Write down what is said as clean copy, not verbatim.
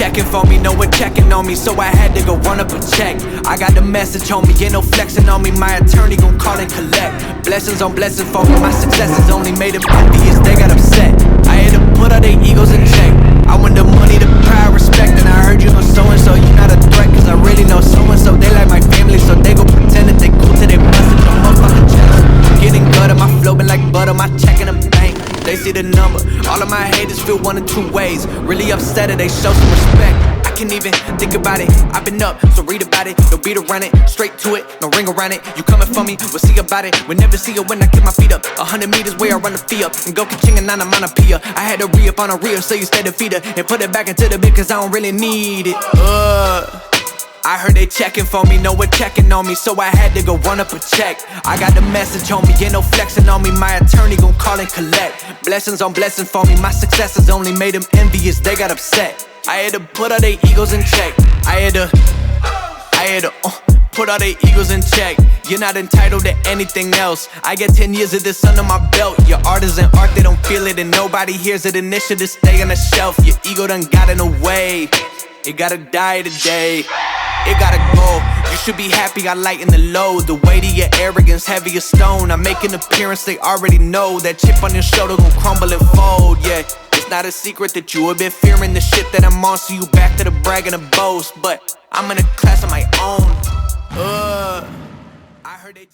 checking for me, no one checking on me, so I had to go run up a check. I got the message, homie, ain't no flexing on me. My attorney gon' call and collect. Blessings on blessings for me, my successes only made them envious, they got upset. I had to put all their egos in check. I want the money, the pride, respect, and I heard you know so-and-so, you not a threat, cause I really know so-and-so. They like my family, so they gon' pretend that they cool till they bustin'. No motherfucking challenge. Getting gutter, my flow been like butter, my check in the bank. They see the number, all of my haters feel one of two ways. Really upset or they show some respect. I can't even think about it, I've been up, so read about it. No beat around it, straight to it, no ring around it. You coming for me, we'll see about it. We'll never see it when I kick my feet up. 100 meters where I run the fee up, and go ka-ching and onomatopoeia. I had to re-up on a reel, so you stay the feeder, and put it back into the bit, cause I don't really need it. I heard they checking for me, no one checking on me, so I had to go run up a check. I got the message, homie, ain't no flexing on me. My attorney gon' call and collect. Blessings on blessings for me, my successes only made them envious, they got upset. I had to put all their egos in check. I had to put all their egos in check. You're not entitled to anything else. I get 10 years of this under my belt. Your art is an art, they don't feel it, and nobody hears it. And this shit is stay on the shelf. Your ego done got in the way. It gotta die today. It gotta go. You should be happy I lighten the load. The weight of your arrogance, heavy as stone. I make an appearance, they already know. That chip on your shoulder gon' crumble and fold, yeah. It's not a secret that you a bit fearing the shit that I'm on, so you back to the brag and the boast. But I'm in a class of my own. I heard they